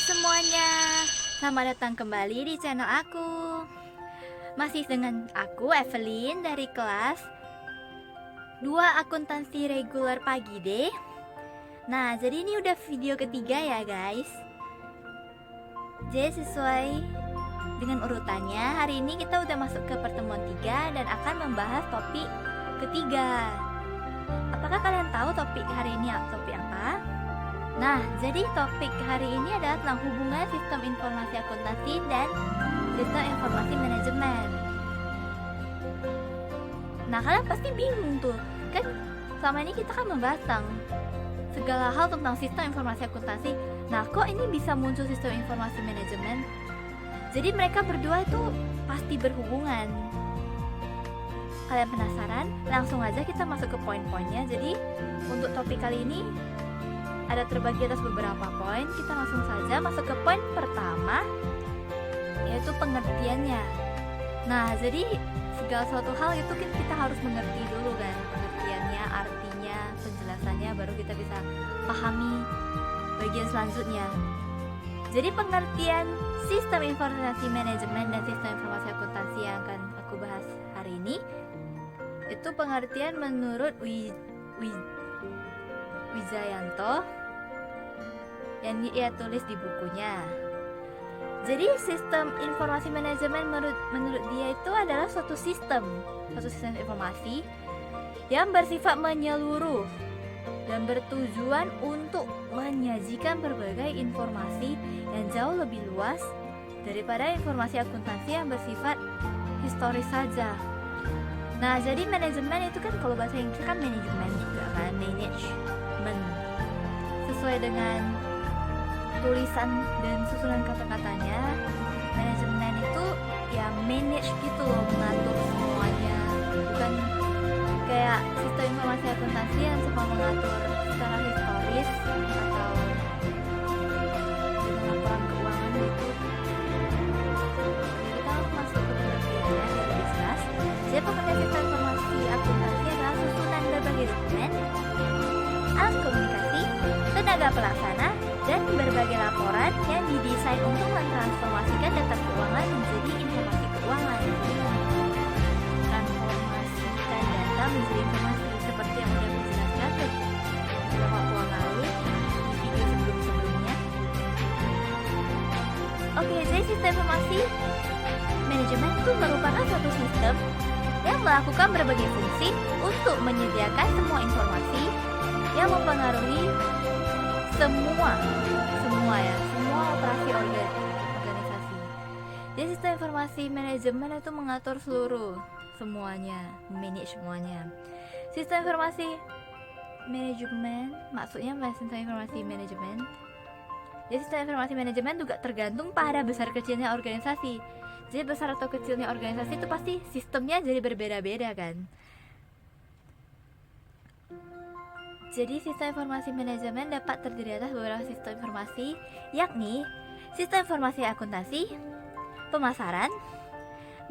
semuanya, selamat datang kembali di channel aku. Masih dengan aku Evelyn dari kelas 2 akuntansi reguler pagi deh. Nah, jadi ini udah video ketiga ya guys. Jadi sesuai dengan urutannya, hari ini kita udah masuk ke pertemuan 3 dan akan membahas topik ketiga. Apakah kalian tahu topik hari ini topik apa? Nah, jadi topik hari ini adalah tentang hubungan sistem informasi akuntansi dan sistem informasi manajemen. Nah, kalian pasti bingung tuh, kan selama ini kita kan membahas tentang segala hal tentang sistem informasi akuntansi. Nah, kok ini bisa muncul sistem informasi manajemen? Jadi mereka berdua itu pasti berhubungan. Kalian penasaran? Langsung aja kita masuk ke poin-poinnya. Jadi untuk topik kali ini ada terbagi atas beberapa poin. Kita langsung saja masuk ke poin pertama, yaitu pengertiannya. Nah, jadi segala suatu hal itu kita harus mengerti dulu kan, pengertiannya, artinya, penjelasannya, baru kita bisa pahami bagian selanjutnya. Jadi pengertian sistem informasi manajemen dan sistem informasi akuntansi yang akan aku bahas hari ini, itu pengertian menurut Wijayanto yang ia tulis di bukunya. Jadi sistem informasi manajemen menurut dia itu adalah suatu sistem informasi yang bersifat menyeluruh dan bertujuan untuk menyajikan berbagai informasi yang jauh lebih luas daripada informasi akuntansi yang bersifat historis saja. Nah, jadi manajemen itu kan kalau bahasa Inggris kan manajemen juga kan, management. Sesuai dengan tulisan dan susunan kata-katanya, manajemen itu ya manage gitu loh, mengatur semuanya. Bukan kayak sistem informasi akuntansi yang cuma mengatur secara historis atau dengan laporan keuangan gitu. Kita langsung masuk ke pengertiannya biar lebih jelas. Jadi pengertian sistem informasi akuntansi adalah susunan berbagai dokumen, alat komunikasi, tenaga pelaksana, dan berbagai laporan yang didesain untuk mentransformasikan data keuangan menjadi informasi keuangan. Transformasikan data menjadi informasi seperti yang sudah dijelaskan beberapa waktu yang lalu di video sebelum-sebelumnya. Oke, jadi sistem informasi manajemen itu merupakan suatu sistem yang melakukan berbagai fungsi untuk menyediakan semua informasi yang mempengaruhi semua operasi organisasi. Jadi sistem informasi manajemen itu mengatur semuanya, manage semuanya. Sistem informasi manajemen maksudnya sistem informasi manajemen. Jadi sistem informasi manajemen juga tergantung pada besar kecilnya organisasi. Jadi besar atau kecilnya organisasi itu pasti sistemnya jadi berbeda-beda kan. Jadi sistem informasi manajemen dapat terdiri atas beberapa sistem informasi, yakni sistem informasi akuntansi, pemasaran,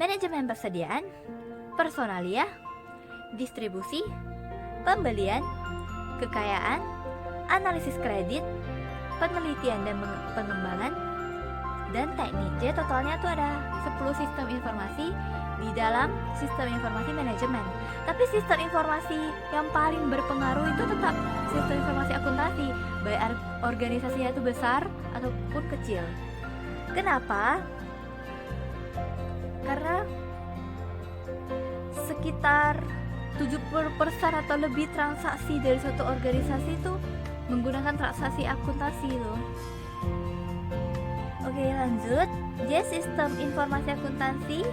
manajemen persediaan, personalia, distribusi, pembelian, kekayaan, analisis kredit, penelitian dan pengembangan, dan teknik. Jadi totalnya itu ada 10 sistem informasi di dalam sistem informasi manajemen. Tapi sistem informasi yang paling berpengaruh itu tetap sistem informasi akuntansi, baik organisasinya itu besar ataupun kecil. Kenapa? Karena sekitar 70% atau lebih transaksi dari suatu organisasi itu menggunakan transaksi akuntansi loh. Oke, lanjut. Jadi sistem informasi akuntansi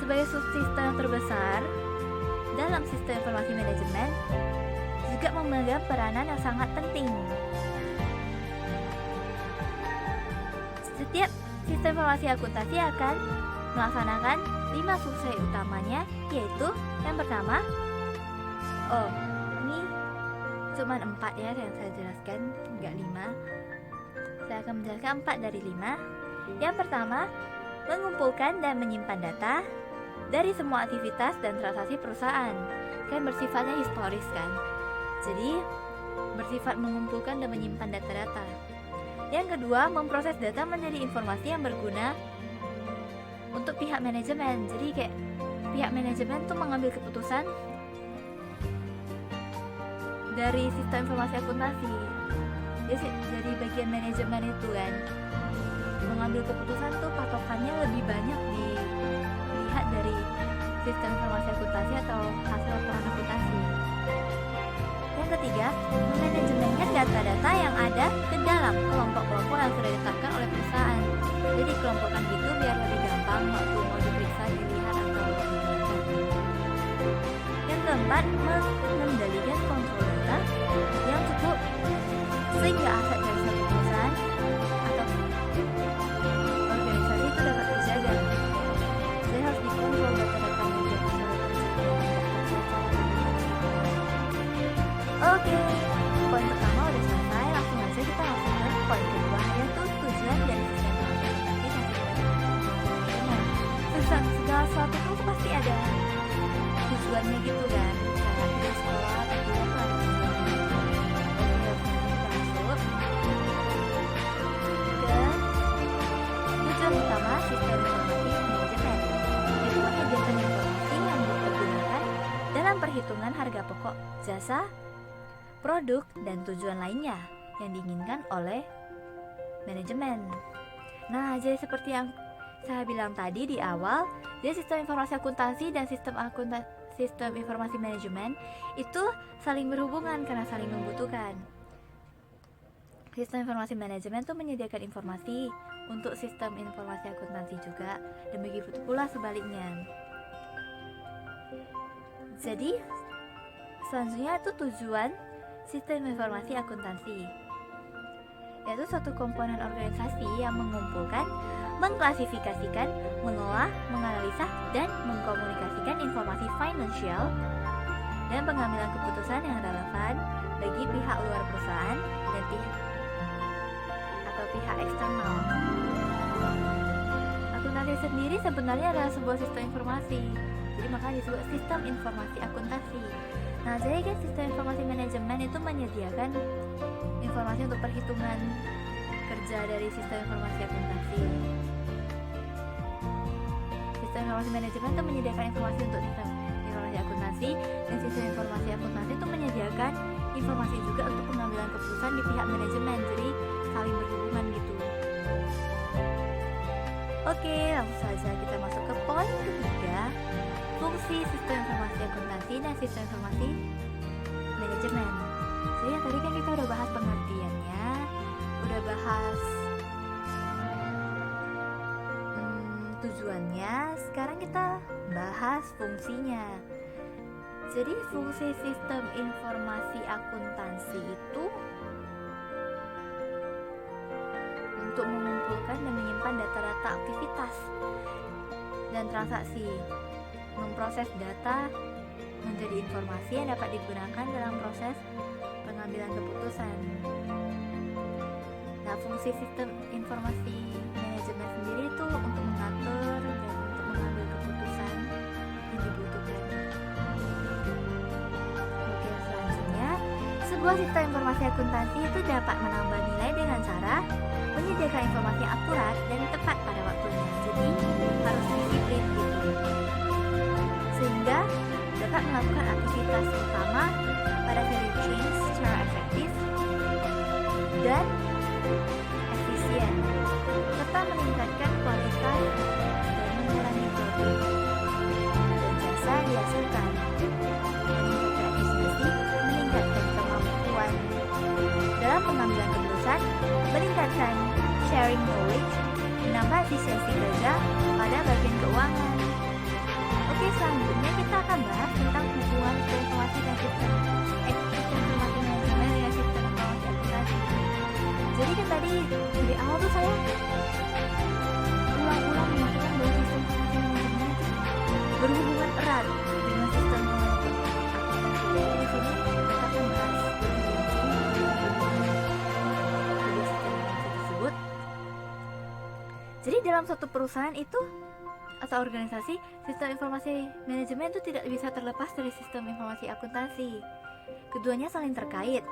sebagai subsistem yang terbesar dalam sistem informasi manajemen juga memegang peranan yang sangat penting. Setiap sistem informasi akuntansi akan melaksanakan 5 fungsi utamanya, yaitu yang pertama, ini cuma 4 ya yang saya jelaskan, enggak 5. Saya akan menjelaskan 4 dari 5. Yang pertama, mengumpulkan dan menyimpan data dari semua aktivitas dan transaksi perusahaan. Kan bersifatnya historis kan. Jadi bersifat mengumpulkan dan menyimpan data-data. Yang kedua, memproses data menjadi informasi yang berguna untuk pihak manajemen. Jadi kayak pihak manajemen tuh mengambil keputusan dari sistem informasi akuntansi. Jadi bagian manajemen itu kan mengambil keputusan tuh patokannya lebih banyak dilihat dari sistem informasi akuntansi atau hasil laporan akuntansi. Yang ketiga, memanajemenkan data-data yang ada ke dalam kelompok-kelompok yang sudah ditetapkan oleh perusahaan. Jadi kelompokkan gitu biar lebih gampang waktu mau diperiksa, dilihat atau digunakan. Yang keempat, mengendalikan kontrol data yang cukup sehingga aset dari satu perusahaan atau organisasi itu dapat terjaga. Jadi harus dikontrol data-data yang Oke, poin pertama udah selesai. Langsung aja kita langsung ke poin kedua, yaitu tujuan dari sistem informasi dan segala sesuatu tuh pasti ada tujuannya gitu kan. Kayak di sekolah atau kuliah tuh ada tujuannya. Tujuan utama sistem informasi manajemen yaitu menyediakan informasi yang dipergunakan dalam perhitungan harga pokok, jasa, produk, dan tujuan lainnya yang diinginkan oleh manajemen. Nah, jadi seperti yang saya bilang tadi di awal, jadi sistem informasi akuntansi dan sistem informasi manajemen itu saling berhubungan karena saling membutuhkan. Sistem informasi manajemen itu menyediakan informasi untuk sistem informasi akuntansi juga, dan begitu pula sebaliknya. Jadi selanjutnya itu tujuan sistem informasi akuntansi, yaitu suatu komponen organisasi yang mengumpulkan, mengklasifikasikan, mengolah, menganalisa, dan mengkomunikasikan informasi finansial dan pengambilan keputusan yang relevan bagi pihak luar perusahaan dan pihak eksternal. Akuntansi sendiri sebenarnya adalah sebuah sistem informasi, jadi makanya disebut sistem informasi akuntansi. Nah, jadi kan sistem informasi manajemen itu menyediakan informasi untuk perhitungan kerja dari sistem informasi akuntansi. Sistem informasi manajemen itu menyediakan informasi untuk sistem informasi akuntansi, dan sistem informasi akuntansi itu menyediakan informasi juga untuk pengambilan keputusan di pihak manajemen. Jadi saling berhubungan gitu. Oke, langsung saja kita masuk ke poin ketiga, fungsi sistem informasi akuntansi dan sistem informasi manajemen. Jadi yang tadi kan kita udah bahas pengertiannya, udah bahas tujuannya, sekarang kita bahas fungsinya. Jadi fungsi sistem informasi akuntansi itu untuk mengumpulkan dan menyimpan data-data aktivitas dan transaksi, memproses data menjadi informasi yang dapat digunakan dalam proses pengambilan keputusan. Nah, fungsi sistem informasi manajemen sendiri itu untuk mengatur dan untuk mengambil keputusan yang dibutuhkan. Oke, selanjutnya, sebuah sistem informasi akuntansi itu dapat menambah nilai dengan cara menyediakan informasi yang akurat dan tepat pada waktunya. Jadi harus disiplin gitu, sehingga dapat melakukan aktivitas utama pada value chain secara efektif dan efisien, serta meningkatkan kualitas dan mengurangi produk dan jasa dihasilkan, meningkatkan efisiensi, meningkatkan kemampuan dalam pengambilan keputusan, meningkatkan sharing knowledge, menambah efisiensi kerja pada bagian keuangan. Oke, selanjutnya kita akan bahas tentang hubungan informasi dan sistem informasi manajemen dengan sistem informasi akuntansi. Jadi kan tadi dari awal tuh saya ulang-ulang mengatakan bahwa sistem informasi manajemen itu berhubungan erat dengan sistem informasi akuntansi. Jadi di sini kita akan bahas tersebut. Jadi dalam suatu perusahaan itu atau organisasi, sistem informasi manajemen itu tidak bisa terlepas dari sistem informasi akuntansi. Keduanya saling terkait.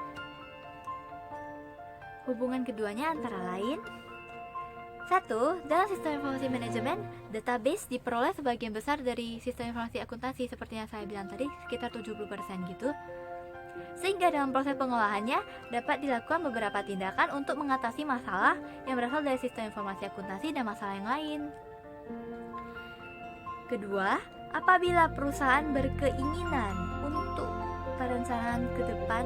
Hubungan keduanya antara lain: 1. Dalam sistem informasi manajemen, database diperoleh sebagian besar dari sistem informasi akuntansi seperti yang saya bilang tadi, sekitar 70% gitu. Sehingga dalam proses pengolahannya dapat dilakukan beberapa tindakan untuk mengatasi masalah yang berasal dari sistem informasi akuntansi dan masalah yang lain. Kedua, apabila perusahaan berkeinginan untuk perencanaan ke depan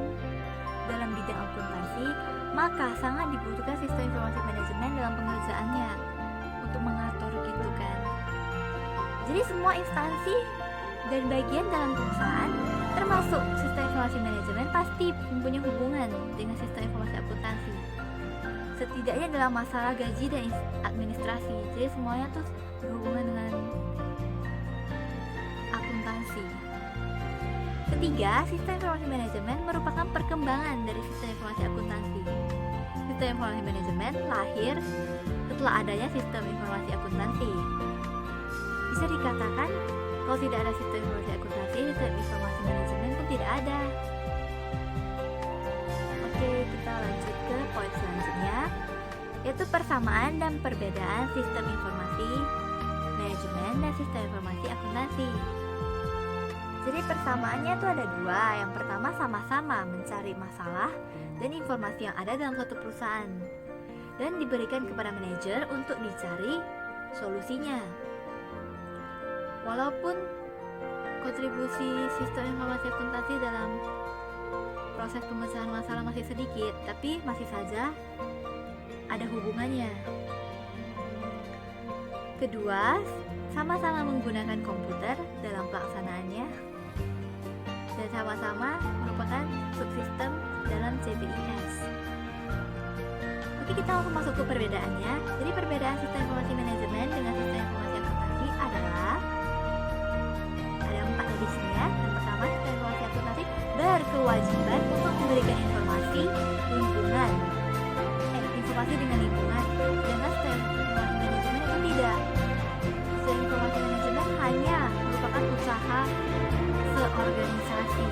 dalam bidang akuntansi, maka sangat dibutuhkan sistem informasi manajemen dalam pengerjaannya untuk mengatur gitu kan. Jadi semua instansi dan bagian dalam perusahaan termasuk sistem informasi manajemen pasti mempunyai hubungan dengan sistem informasi akuntansi, setidaknya dalam masalah gaji dan administrasi. Jadi semuanya tuh berhubungan dengan akuntansi. Ketiga, sistem informasi manajemen merupakan perkembangan dari sistem informasi akuntansi. Sistem informasi manajemen lahir setelah adanya sistem informasi akuntansi. Bisa dikatakan kalau tidak ada sistem informasi akuntansi, sistem informasi manajemen pun tidak ada. Oke, kita lanjut ke poin selanjutnya, yaitu persamaan dan perbedaan sistem informasi manajemen dan sistem informasi akuntansi. Jadi persamaannya itu ada dua. Yang pertama, sama-sama mencari masalah dan informasi yang ada dalam suatu perusahaan dan diberikan kepada manajer untuk dicari solusinya. Walaupun kontribusi sistem informasi akuntansi dalam proses pemecahan masalah masih sedikit, tapi masih saja ada hubungannya. Kedua, sama-sama menggunakan komputer dalam pelaksanaannya dan sama-sama merupakan subsistem dalam CPIS. Oke, kita langsung masuk ke perbedaannya. Jadi perbedaan sistem informasi manajemen dengan sistem informasi akuntansi adalah ada 4 tadi sini ya. Yang pertama, sistem informasi akuntansi berkewajiban untuk memberikan informasi dengan lingkungan, sedangkan sistem informasi manajemen itu tidak. Sistem informasi manajemen hanya merupakan usaha seorganisasi.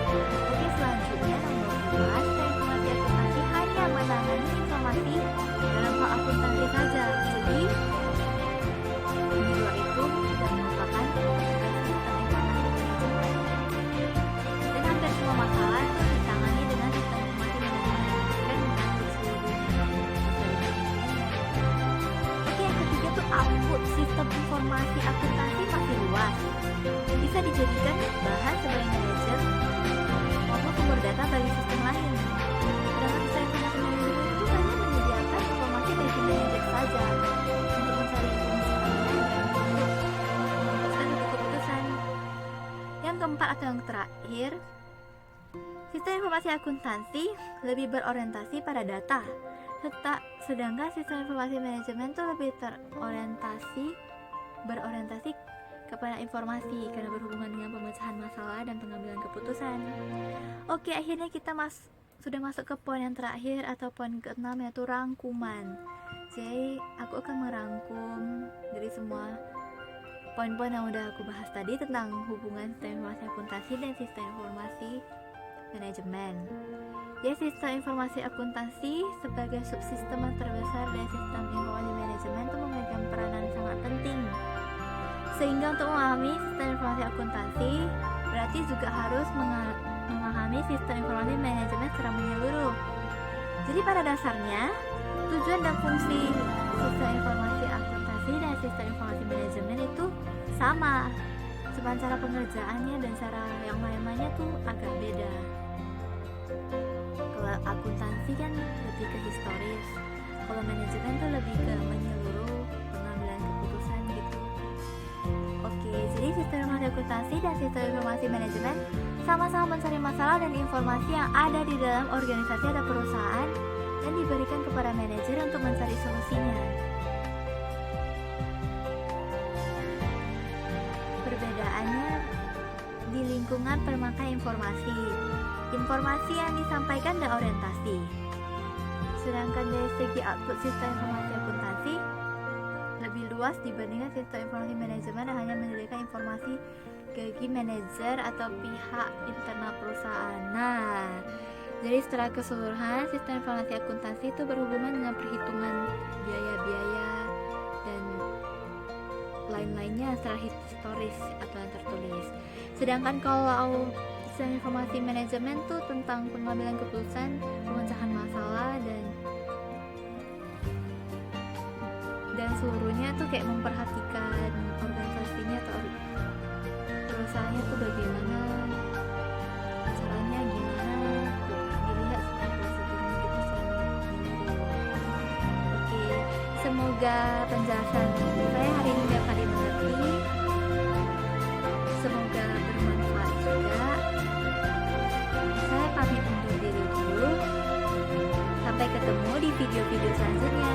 Oke, selanjutnya nomor 2, sistem informasi akuntansi hanya menangani informasi dalam hal akuntansi saja. Jadi ini dua itu sudah merupakan sistem informasi manajemen. Dan hampir semua masalah itu ditangani dengan sistem informasi manajemen dan mengatur seluruhnya. Oke, yang ketiga tuh output sistem informasi akuntansi masih luas. Bisa dijadikan bahan sebagai manajer maupun sumber data bagi sistem lain. Sedangkan sistem informasi manajemen itu hanya menyediakan informasi bagi manajer saja untuk mencari informasi lainnya dan untuk memutuskan satu keputusan. Yang keempat atau yang terakhir, sistem informasi akuntansi lebih berorientasi pada data, sedangkan sistem informasi manajemen itu lebih berorientasi kepada informasi karena berhubungan dengan pemecahan masalah dan pengambilan keputusan. Oke, akhirnya kita sudah masuk ke poin yang terakhir atau poin ke-6, yaitu rangkuman. Jadi aku akan merangkum dari semua poin-poin yang udah aku bahas tadi tentang hubungan sistem informasi akuntansi dan sistem informasi manajemen. Ya, sistem informasi akuntansi sebagai subsistem terbesar dari sistem informasi manajemen itu memegang peranan sangat penting. Sehingga untuk memahami sistem informasi akuntansi berarti juga harus memahami sistem informasi manajemen secara menyeluruh. Jadi pada dasarnya tujuan dan fungsi sistem informasi akuntansi dan sistem informasi manajemen itu sama. Cuma cara pengerjaannya dan cara yang lain-lainnya tuh agak beda. Kalau akuntansi kan lebih ke historis, kalau manajemen tuh lebih ke menyeluruh pengambilan keputusan gitu. Oke, jadi sistem informasi akuntansi dan sistem informasi manajemen sama-sama mencari masalah dan informasi yang ada di dalam organisasi atau perusahaan dan diberikan kepada manajer untuk mencari solusinya. Perbedaannya di lingkungan pemakai informasi. Informasi yang disampaikan dan orientasi. Sedangkan dari segi output sistem informasi akuntansi lebih luas dibandingkan sistem informasi manajemen yang hanya menyediakan informasi bagi manajer atau pihak internal perusahaan. Nah, Jadi secara keseluruhan, sistem informasi akuntansi itu berhubungan dengan perhitungan biaya-biaya dan lain-lainnya secara historis atau yang tertulis. Sedangkan kalau sistem informasi manajemen tuh tentang pengambilan keputusan, pemecahan masalah dan seluruhnya tuh kayak memperhatikan organisasinya atau perusahaannya tuh bagaimana, caranya gimana, tuh dilihat prosedurnya gitu selama ini. Oke, semoga penjelasan saya hari ini dapat dimengerti. Semoga bermanfaat juga. Saya pamit undur diri dulu. Sampai ketemu di video-video selanjutnya.